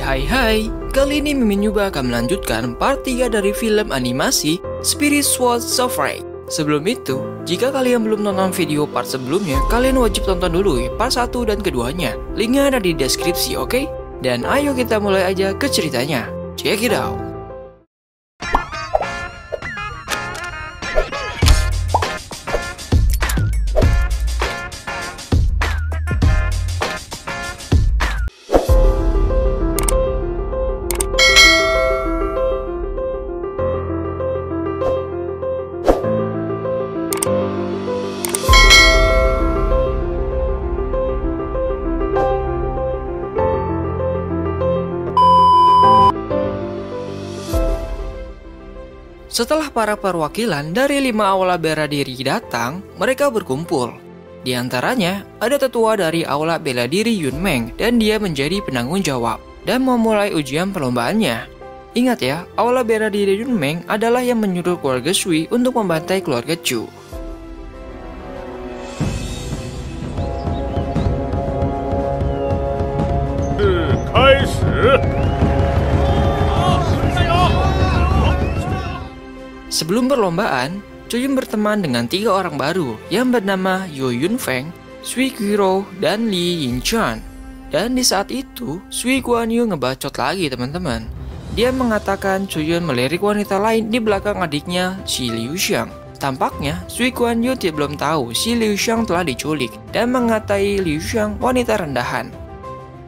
Hai, kali ini Mimin Yuba akan melanjutkan part 3 dari film animasi Spirit Sword Surfrey. Sebelum itu, jika kalian belum nonton video part sebelumnya, kalian wajib tonton dulu ya part 1 dan keduanya. Linknya ada di deskripsi, oke? Dan ayo kita mulai aja ke ceritanya. Check it out! Setelah para perwakilan dari 5 aula bela diri datang, mereka berkumpul. Di antaranya, ada tetua dari aula bela diri Yun Meng dan dia menjadi penanggung jawab dan memulai ujian perlombaannya. Ingat ya, aula bela diri Yun Meng adalah yang menyuruh keluarga Sui untuk membantai keluarga Chu. Sebelum perlombaan, Chuyun berteman dengan 3 orang baru yang bernama Yo Yun Feng, Sui Qiro, dan Li Yinchuan. Dan di saat itu, Sui Guanyu ngebacot lagi teman-teman. Dia mengatakan Chuyun melirik wanita lain di belakang adiknya, si Liu Xiang. Tampaknya, Sui Guanyu belum tahu si Liu Xiang telah diculik dan mengatai Liu Xiang wanita rendahan.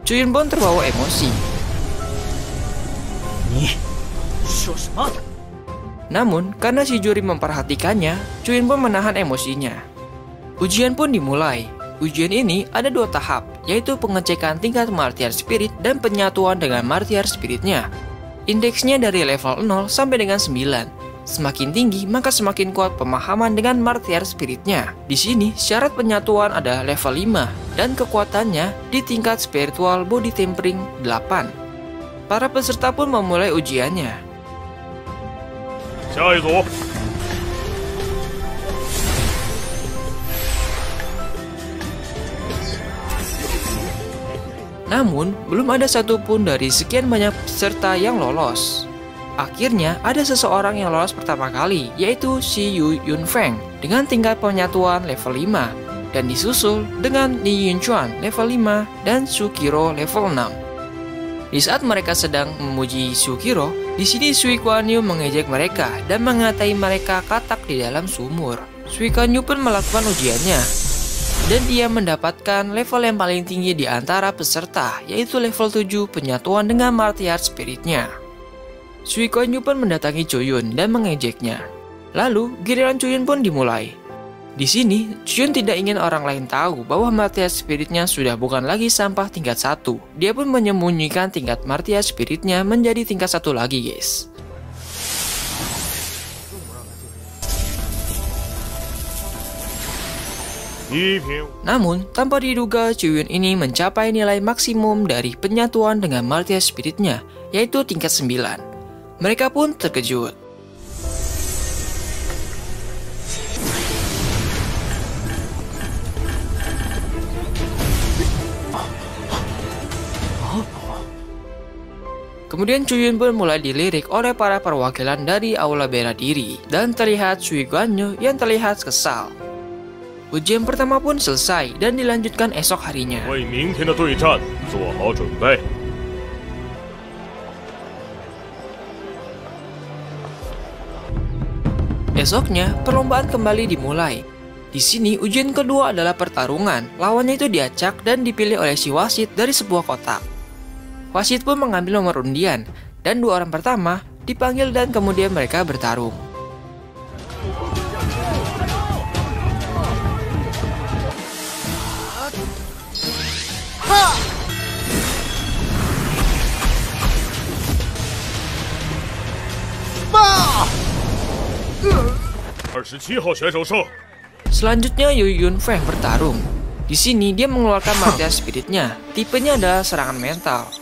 Chuyun pun terbawa emosi. Namun, karena si juri memperhatikannya, Chuyun pun menahan emosinya. Ujian pun dimulai. Ujian ini ada 2 tahap, yaitu pengecekan tingkat martial spirit dan penyatuan dengan martial spiritnya. Indeksnya dari level 0 sampai dengan 9. Semakin tinggi, maka semakin kuat pemahaman dengan martial spiritnya. Di sini, syarat penyatuan ada level 5, dan kekuatannya di tingkat spiritual body tempering 8. Para peserta pun memulai ujiannya. Namun, belum ada satupun dari sekian banyak peserta yang lolos. Akhirnya, ada seseorang yang lolos pertama kali, yaitu si Yu Yun Feng dengan tingkat penyatuan level 5, dan disusul dengan Li Yinchuan level 5 dan Su Qiro level 6. Di saat mereka sedang memuji Su Qiro, di sini Sui Guanyu mengejek mereka dan mengatai mereka katak di dalam sumur. Sui Guanyu pun melakukan ujiannya, dan dia mendapatkan level yang paling tinggi di antara peserta, yaitu level 7 penyatuan dengan martial spiritnya. Sui Guanyu pun mendatangi Chuyun dan mengejeknya. Lalu, giliran Chuyun pun dimulai. Di sini, Chuyun tidak ingin orang lain tahu bahwa martial spiritnya sudah bukan lagi sampah tingkat 1. Dia pun menyembunyikan tingkat martial spiritnya menjadi tingkat 1 lagi, guys. Namun, tanpa diduga, Chuyun ini mencapai nilai maksimum dari penyatuan dengan martial spiritnya, yaitu tingkat 9. Mereka pun terkejut. Kemudian Chuyun pun mulai dilirik oleh para perwakilan dari aula bela diri, dan terlihat Sui Guanyu yang terlihat kesal. Ujian pertama pun selesai dan dilanjutkan esok harinya. Esoknya, perlombaan kembali dimulai. Di sini, ujian kedua adalah pertarungan. Lawannya itu diacak dan dipilih oleh si wasit dari sebuah kotak. Wasit pun mengambil nomor undian, dan 2 orang pertama dipanggil dan kemudian mereka bertarung. Selanjutnya Yu Yun Feng bertarung. Di sini dia mengeluarkan martial spiritnya. Tipenya adalah serangan mental.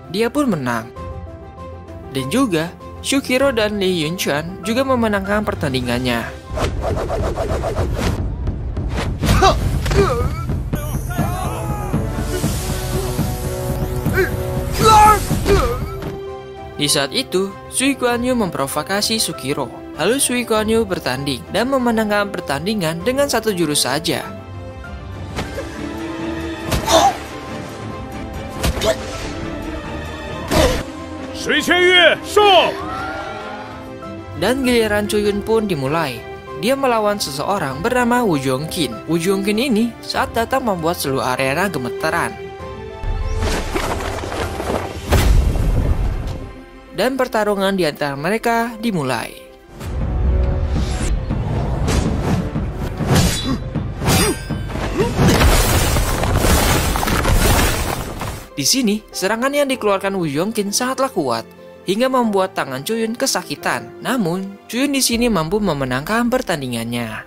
Dia pun menang. Dan juga Su Qiro dan Li Yinchuan juga memenangkan pertandingannya. Di saat itu, Sui Guanyu memprovokasi Sukiro. Lalu Sui Guanyu bertanding dan memenangkan pertandingan dengan satu jurus saja. Dan giliran Chuyun pun dimulai. Dia melawan seseorang bernama Wu Jongkin. Wu Jongkin ini saat datang membuat seluruh arena gemetaran. Dan pertarungan di antara mereka dimulai. Di sini, serangan yang dikeluarkan Wu Jongkin sangatlah kuat, hingga membuat tangan Chuyun kesakitan. Namun, Chuyun di sini mampu memenangkan pertandingannya.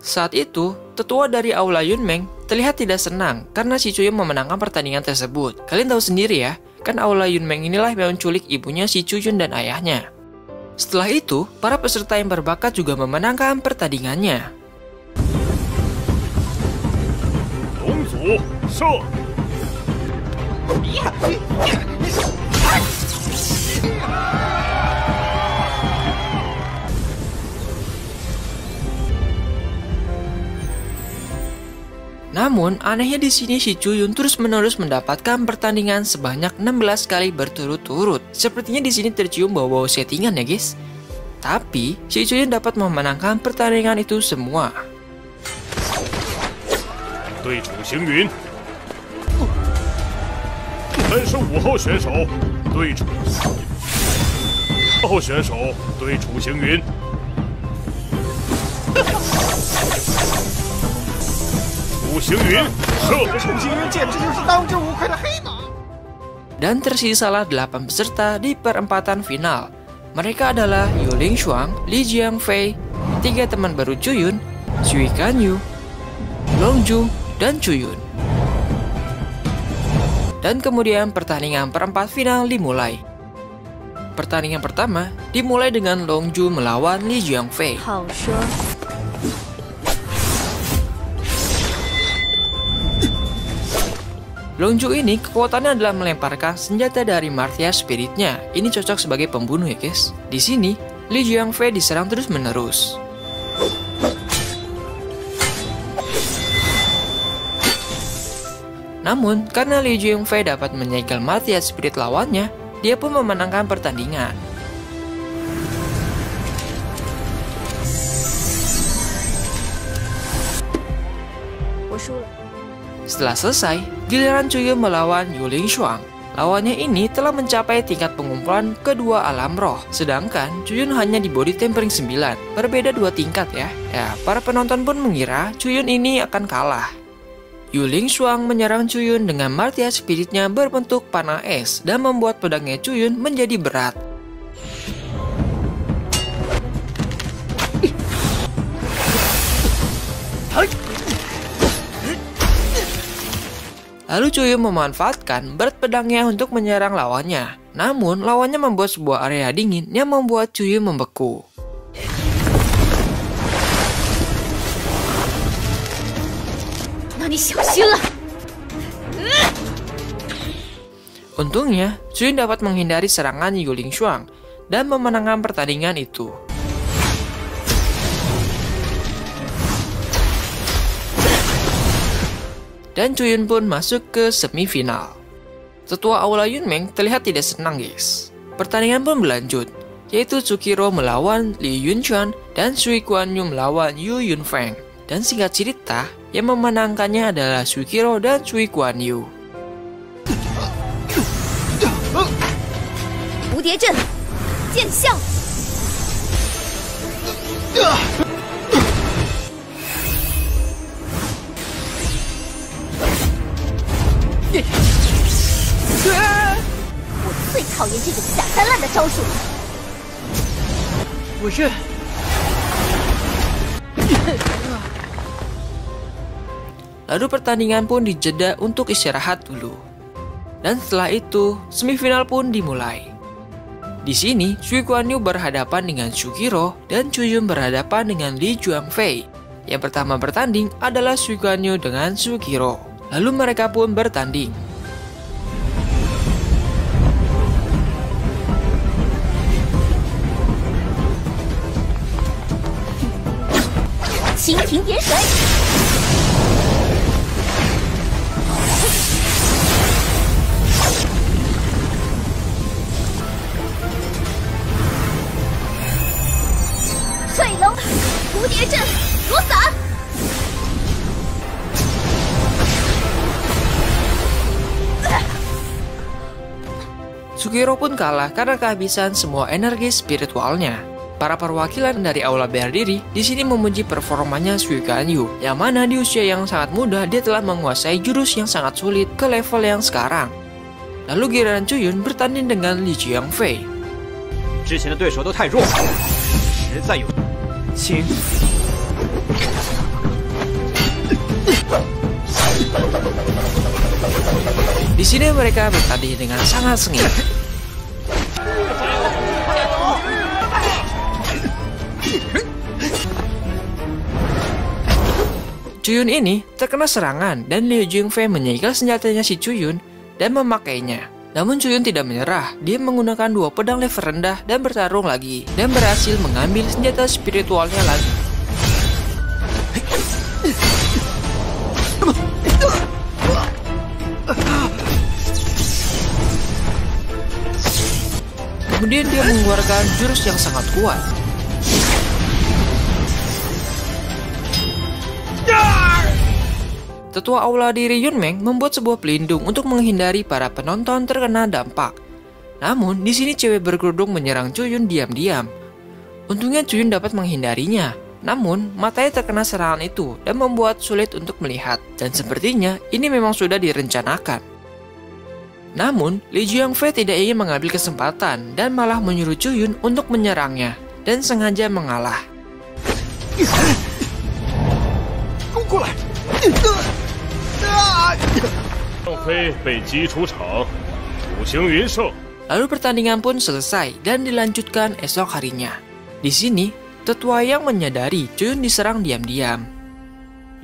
Saat itu, tetua dari Aula Yunmeng terlihat tidak senang karena si Chuyun memenangkan pertandingan tersebut. Kalian tahu sendiri ya, kan Aula Yunmeng inilah yang menculik ibunya si Chuyun dan ayahnya. Setelah itu, para peserta yang berbakat juga memenangkan pertandingannya. Namun, anehnya di sini si Chuyun terus-menerus mendapatkan pertandingan sebanyak 16 kali berturut-turut. Sepertinya di sini tercium bau-bau settingan ya guys. Tapi, si Chuyun dapat memenangkan pertandingan itu semua. Dan tersisalah 8 peserta di perempatan final. Mereka adalah Yu Lingshuang, Li Jiangfei, 3 teman baru Chuyun, Sui Guanyu, Longju, dan Chuyun. Dan kemudian pertandingan perempat final dimulai. Pertandingan pertama dimulai dengan Longju melawan Li Jiangfei. Longju ini kekuatannya adalah melemparkan senjata dari Martia Spiritnya. Ini cocok sebagai pembunuh ya guys. Di sini, Li Jiangfei diserang terus-menerus. Namun, karena Li Jiangfei dapat menyegel Martia Spirit lawannya, dia pun memenangkan pertandingan. Setelah selesai, giliran Chuyun melawan Yu Lingshuang. Lawannya ini telah mencapai tingkat pengumpulan kedua alam roh, sedangkan Chuyun hanya di body tempering 9, berbeda 2 tingkat ya. Para penonton pun mengira Chuyun ini akan kalah. Yu Lingshuang menyerang Chuyun dengan Martia Spiritnya berbentuk panah es dan membuat pedangnya Chuyun menjadi berat. Lalu Chuyun memanfaatkan berat pedangnya untuk menyerang lawannya. Namun, lawannya membuat sebuah area dingin yang membuat Chuyun membeku. Untungnya, Chuyun dapat menghindari serangan Yu Lingshuang dan memenangkan pertandingan itu. Dan Chuyun pun masuk ke semifinal. Tetua Aula Yunmeng terlihat tidak senang guys. Pertandingan pun berlanjut, yaitu Sukiro melawan Li Yunchuan dan Sui Guanyu melawan Yu Yunfeng. Dan singkat cerita, yang memenangkannya adalah Sukiro dan Sui Guanyu. Lalu pertandingan pun dijeda untuk istirahat dulu. Dan setelah itu, semifinal pun dimulai. Di sini, Sui Guanyu berhadapan dengan Sukiro dan Chuyun berhadapan dengan Li Juangfei. Yang pertama bertanding adalah Sui Guanyu dengan Sukiro. Lalu mereka pun bertanding. Sukiro pun kalah karena kehabisan semua energi spiritualnya. Para perwakilan dari Aula Berdiri di sini memuji performanya Sui Guanyu, yang mana di usia yang sangat muda dia telah menguasai jurus yang sangat sulit ke level yang sekarang. Lalu giliran Chuyun bertanding dengan Li Juangfei. Di sini mereka bertanding dengan sangat sengit. Chuyun ini terkena serangan dan Liu Jingfei menyegel senjatanya si Chuyun dan memakainya. Namun Chuyun tidak menyerah, dia menggunakan 2 pedang level rendah dan bertarung lagi dan berhasil mengambil senjata spiritualnya lagi. Kemudian dia mengeluarkan jurus yang sangat kuat. Tetua Aula Diri Yunmeng membuat sebuah pelindung untuk menghindari para penonton terkena dampak. Namun, di sini cewek berkerudung menyerang Chuyun diam-diam. Untungnya Chuyun dapat menghindarinya. Namun, matanya terkena serangan itu dan membuat sulit untuk melihat. Dan sepertinya ini memang sudah direncanakan. Namun, Li Juangfei tidak ingin mengambil kesempatan dan malah menyuruh Chuyun untuk menyerangnya dan sengaja mengalah. Lalu pertandingan pun selesai dan dilanjutkan esok harinya. Di sini, Tetua Yang menyadari Chuyun diserang diam-diam.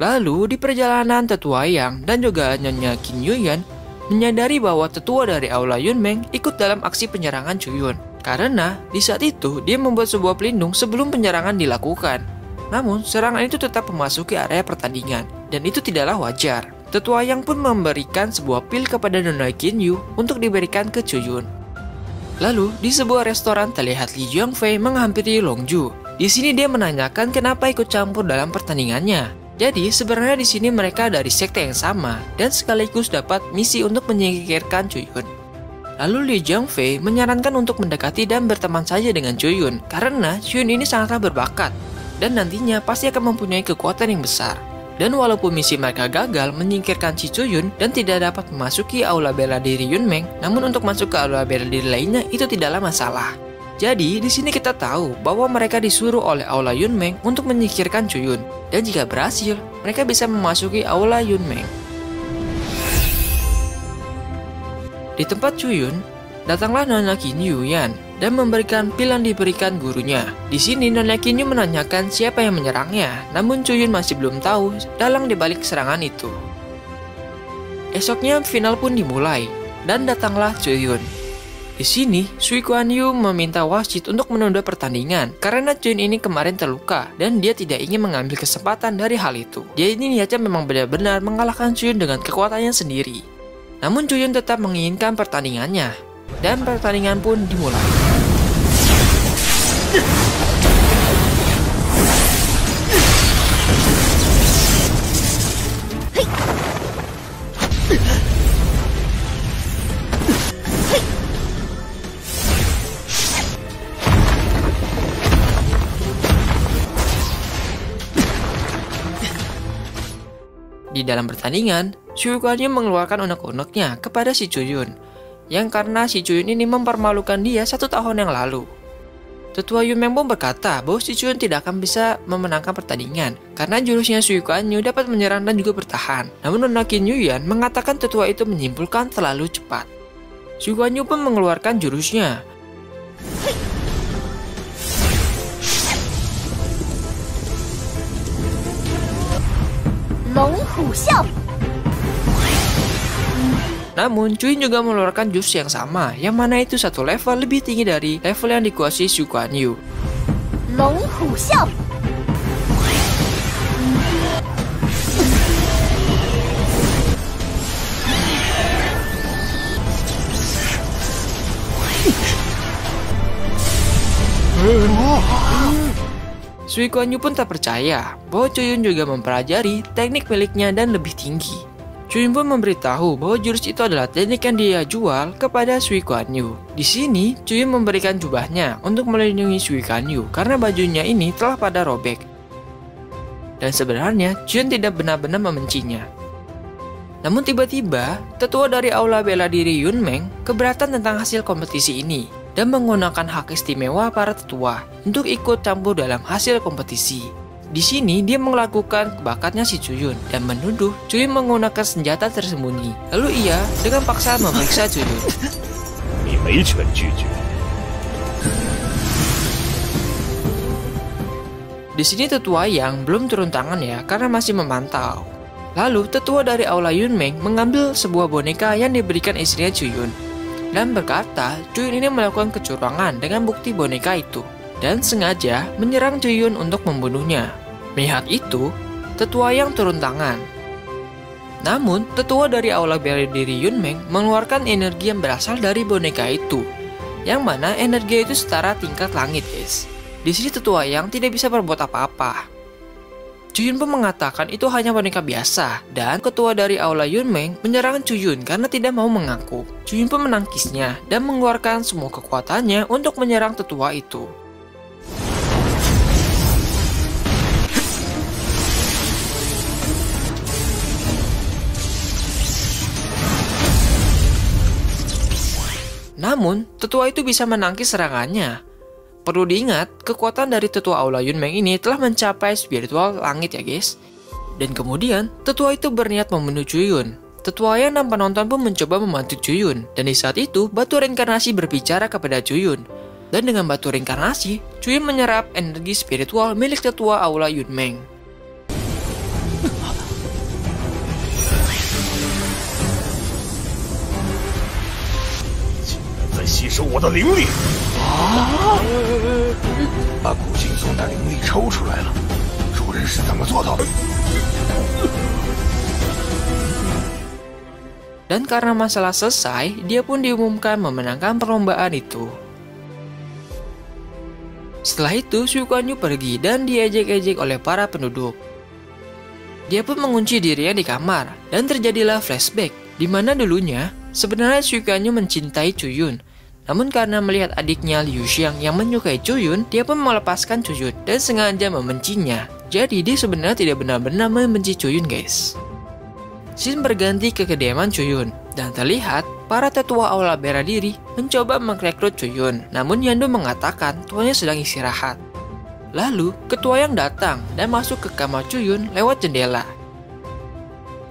Lalu di perjalanan Tetua Yang dan juga Nyonya Qin Yuyan menyadari bahwa tetua dari Aula Yunmeng ikut dalam aksi penyerangan Chuyun. Karena di saat itu dia membuat sebuah pelindung sebelum penyerangan dilakukan. Namun serangan itu tetap memasuki area pertandingan dan itu tidaklah wajar. Tetua Yang pun memberikan sebuah pil kepada Nona Qin Yu untuk diberikan ke Chuyun. Lalu di sebuah restoran terlihat Li Juangfei menghampiri Longju. Di sini dia menanyakan kenapa ikut campur dalam pertandingannya. Jadi sebenarnya di sini mereka dari sekte yang sama dan sekaligus dapat misi untuk menyingkirkan Chuyun. Lalu Li Juangfei menyarankan untuk mendekati dan berteman saja dengan Chuyun karena Chuyun ini sangatlah berbakat dan nantinya pasti akan mempunyai kekuatan yang besar. Dan walaupun misi mereka gagal menyingkirkan si Chuyun dan tidak dapat memasuki Aula Bela Diri Yunmeng, namun untuk masuk ke Aula Bela Diri lainnya itu tidaklah masalah. Jadi di sini kita tahu bahwa mereka disuruh oleh Aula Yunmeng untuk menyingkirkan Chuyun dan jika berhasil, mereka bisa memasuki Aula Yunmeng. Di tempat Chuyun, datanglah Nona Qin Yuyan dan memberikan pil yang diberikan gurunya. Di sini Nona Qin Yu menanyakan siapa yang menyerangnya, namun Chuyun masih belum tahu dalang dibalik serangan itu. Esoknya final pun dimulai dan datanglah Chuyun. Di sini, Sui Guanyu meminta wasit untuk menunda pertandingan karena Chuyun ini kemarin terluka dan dia tidak ingin mengambil kesempatan dari hal itu. Dia ini niatnya memang benar-benar mengalahkan Chuyun dengan kekuatannya sendiri. Namun Chuyun tetap menginginkan pertandingannya dan pertandingan pun dimulai. Di dalam pertandingan, Sui Guanyu mengeluarkan unek-uneknya kepada si Chuyun, yang karena si Chuyun ini mempermalukan dia 1 tahun yang lalu. Tetua Yunmeng pun berkata bahwa si Chuyun tidak akan bisa memenangkan pertandingan karena jurusnya Sui Guanyu dapat menyerang dan juga bertahan. Namun Nona Qin Yuyan mengatakan tetua itu menyimpulkan terlalu cepat. Sui Guanyu pun mengeluarkan jurusnya. Namun, Chuyin juga mengeluarkan jurus yang sama, yang mana itu satu level lebih tinggi dari level yang dikuasai Xu Kuan Yu. Xu Kuan Yu pun tak percaya bahwa Chuyin juga mempelajari teknik miliknya dan lebih tinggi. Chuyin pun memberitahu bahwa jurus itu adalah teknik yang dia jual kepada Xu Kuan Yu. Di sini, Chuyin memberikan jubahnya untuk melindungi Xu Kuan Yu karena bajunya ini telah pada robek. Dan sebenarnya, Chuyin tidak benar-benar membencinya. Namun tiba-tiba, tetua dari aula bela diri Yunmeng keberatan tentang hasil kompetisi ini dan menggunakan hak istimewa para tetua untuk ikut campur dalam hasil kompetisi. Di sini dia melakukan bakatnya si Chuyun dan menuduh Chuyun menggunakan senjata tersembunyi. Lalu ia dengan paksa memeriksa Chuyun. Di sini tetua yang belum turun tangan ya karena masih memantau. Lalu tetua dari aula Yunmeng mengambil sebuah boneka yang diberikan istrinya Chuyun dan berkata Chuyun ini melakukan kecurangan dengan bukti boneka itu dan sengaja menyerang Chuyun untuk membunuhnya. Melihat itu, tetua yang turun tangan. Namun, tetua dari aula bela diri Yunmeng mengeluarkan energi yang berasal dari boneka itu, yang mana energi itu setara tingkat langit, guys. Di sini tetua yang tidak bisa berbuat apa-apa. Chuyun pun mengatakan itu hanya boneka biasa, dan ketua dari aula Yunmeng menyerang Chuyun karena tidak mau mengaku. Chuyun pun menangkisnya dan mengeluarkan semua kekuatannya untuk menyerang tetua itu. Namun, tetua itu bisa menangkis serangannya. Perlu diingat, kekuatan dari tetua aula Yunmeng ini telah mencapai spiritual langit ya guys. Dan kemudian, tetua itu berniat membunuh Chuyun. Tetua yang dan penonton pun mencoba membantu Chuyun. Dan di saat itu, batu reinkarnasi berbicara kepada Chuyun. Dan dengan batu reinkarnasi, Chuyun menyerap energi spiritual milik tetua aula Yunmeng. 吸收我的灵力啊！把古镜中的灵力抽出来了，主人是怎么做到的？ Dan karena masalah selesai, dia pun diumumkan memenangkan perlombaan itu. Setelah itu, Xu Kuan Yu pergi dan diejek-ejek oleh para penduduk. Dia pun mengunci dirinya di kamar, dan terjadilah flashback, di mana dulunya sebenarnya Xu Kuan Yu mencintai Chuyun. Namun karena melihat adiknya Liu Xiang yang menyukai Chuyun, dia pun melepaskan Chuyun dan sengaja membencinya. Jadi dia sebenarnya tidak benar-benar membenci Chuyun guys. Scene berganti ke kediaman Chuyun, dan terlihat para tetua aula bela diri mencoba merekrut Chuyun. Namun Yandu mengatakan tuannya sedang istirahat. Lalu ketua yang datang dan masuk ke kamar Chuyun lewat jendela.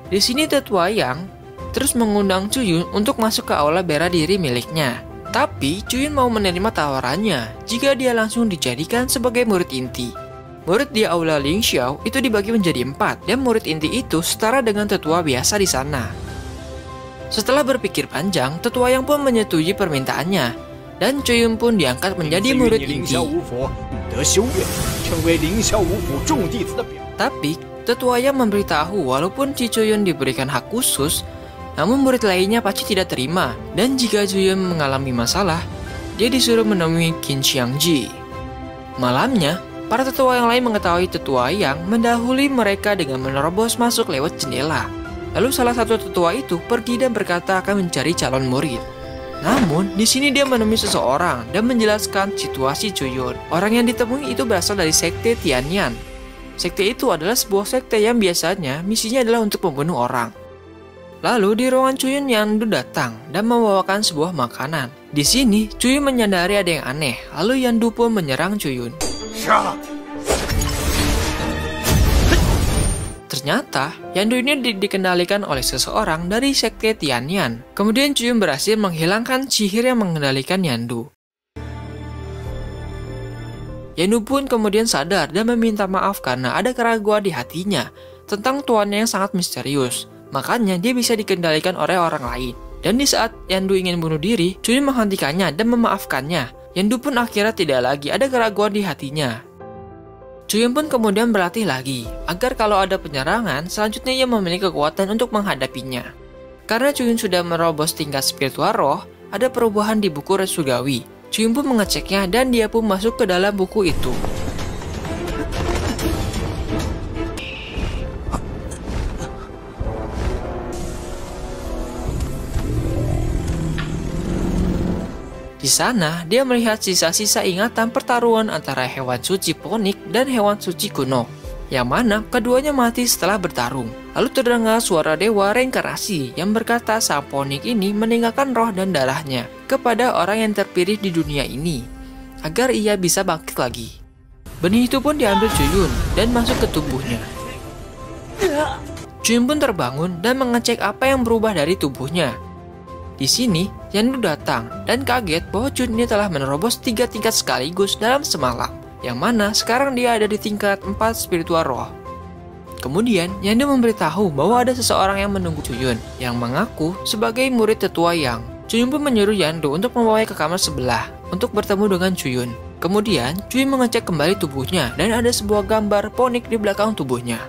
Di sini tetua yang terus mengundang Chuyun untuk masuk ke aula bela diri miliknya. Tapi Chuyun mau menerima tawarannya jika dia langsung dijadikan sebagai murid inti. Murid di aula Ling Xiao itu dibagi menjadi 4 dan murid inti itu setara dengan tetua biasa di sana. Setelah berpikir panjang, tetua yang pun menyetujui permintaannya dan Chuyun pun diangkat menjadi murid inti. Tapi tetua yang memberitahu walaupun Chuyun diberikan hak khusus, namun murid lainnya pasti tidak terima, dan jika Chuyun mengalami masalah, dia disuruh menemui Qin Xiangji. Malamnya, para tetua yang lain mengetahui tetua yang mendahului mereka dengan menerobos masuk lewat jendela. Lalu salah satu tetua itu pergi dan berkata akan mencari calon murid. Namun, di sini dia menemui seseorang dan menjelaskan situasi Chuyun. Orang yang ditemui itu berasal dari sekte Tianyan. Sekte itu adalah sebuah sekte yang biasanya misinya adalah untuk membunuh orang. Lalu di ruangan Chuyun, Yandu datang dan membawakan sebuah makanan. Di sini, Chuyun menyadari ada yang aneh. Lalu Yandu pun menyerang Chuyun. Ternyata, Yandu ini dikendalikan oleh seseorang dari sekte Tianyan. Kemudian Chuyun berhasil menghilangkan sihir yang mengendalikan Yandu. Yandu pun kemudian sadar dan meminta maaf karena ada keraguan di hatinya tentang tuannya yang sangat misterius. Makanya dia bisa dikendalikan oleh orang lain. Dan di saat Yandu ingin bunuh diri, Chuyun menghentikannya dan memaafkannya. Yandu pun akhirnya tidak lagi ada keraguan di hatinya. Chuyun pun kemudian berlatih lagi, agar kalau ada penyerangan, selanjutnya ia memiliki kekuatan untuk menghadapinya. Karena Chuyun sudah merobos tingkat spiritual roh, ada perubahan di buku Retsugawi. Chuyun pun mengeceknya dan dia pun masuk ke dalam buku itu. Di sana, dia melihat sisa-sisa ingatan pertarungan antara hewan suci Ponik dan hewan suci kuno, yang mana keduanya mati setelah bertarung. Lalu terdengar suara dewa reinkarnasi yang berkata sang Ponik ini meninggalkan roh dan darahnya kepada orang yang terpilih di dunia ini, agar ia bisa bangkit lagi. Benih itu pun diambil Chuyun dan masuk ke tubuhnya. Chuyun pun terbangun dan mengecek apa yang berubah dari tubuhnya. Di sini, Yandu datang dan kaget bahwa Chuyun ini telah menerobos 3 tingkat sekaligus dalam semalam, yang mana sekarang dia ada di tingkat 4 spiritual roh. Kemudian, Yandu memberitahu bahwa ada seseorang yang menunggu Chuyun, yang mengaku sebagai murid tetua Yang. Chuyun pun menyuruh Yandu untuk membawanya ke kamar sebelah untuk bertemu dengan Chuyun. Kemudian, Chuyun mengecek kembali tubuhnya dan ada sebuah gambar Ponik di belakang tubuhnya.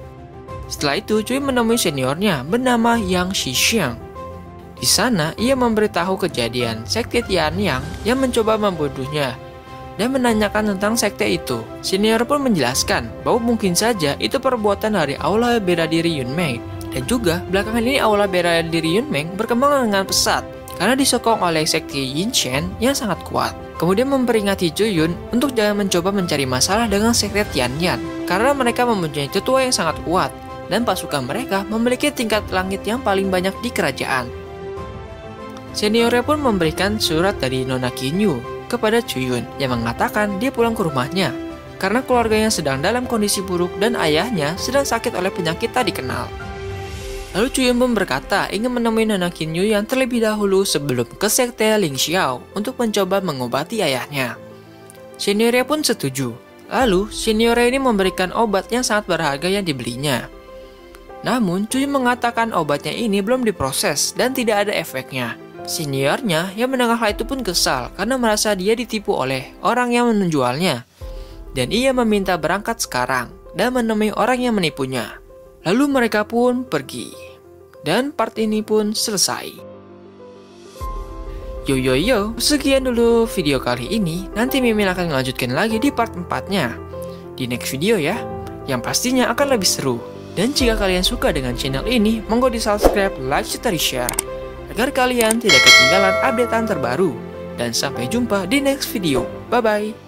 Setelah itu, Chuyun menemui seniornya bernama Yang Shixiang. Di sana, ia memberitahu kejadian sekte Tianyang yang mencoba membunuhnya dan menanyakan tentang sekte itu. Senior pun menjelaskan bahwa mungkin saja itu perbuatan dari Aula Bela Diri Yunmeng, dan juga belakangan ini Aula Bela Diri Yunmeng berkembang dengan pesat karena disokong oleh sekte Yinshen yang sangat kuat. Kemudian memperingati Chuyun untuk jangan mencoba mencari masalah dengan sekte Tianyan karena mereka mempunyai tetua yang sangat kuat dan pasukan mereka memiliki tingkat langit yang paling banyak di kerajaan. Seniornya pun memberikan surat dari Nona Kinyu kepada Chuyun yang mengatakan dia pulang ke rumahnya karena keluarganya sedang dalam kondisi buruk dan ayahnya sedang sakit oleh penyakit tak dikenal. Lalu Chuyun pun berkata ingin menemui Nona Kinyu yang terlebih dahulu sebelum ke sekte Ling Xiao untuk mencoba mengobati ayahnya. Seniornya pun setuju. Lalu seniornya ini memberikan obat yang sangat berharga yang dibelinya. Namun Chuyun mengatakan obatnya ini belum diproses dan tidak ada efeknya. Seniornya yang mendengar hal itu pun kesal karena merasa dia ditipu oleh orang yang menjualnya. Dan ia meminta berangkat sekarang dan menemui orang yang menipunya. Lalu mereka pun pergi. Dan part ini pun selesai. Yo, sekian dulu video kali ini. Nanti Mimin akan melanjutkan lagi di part 4-nya di next video ya, yang pastinya akan lebih seru. Dan jika kalian suka dengan channel ini, monggo di subscribe, like, serta share agar kalian tidak ketinggalan updatean terbaru. Dan sampai jumpa di next video. Bye-bye.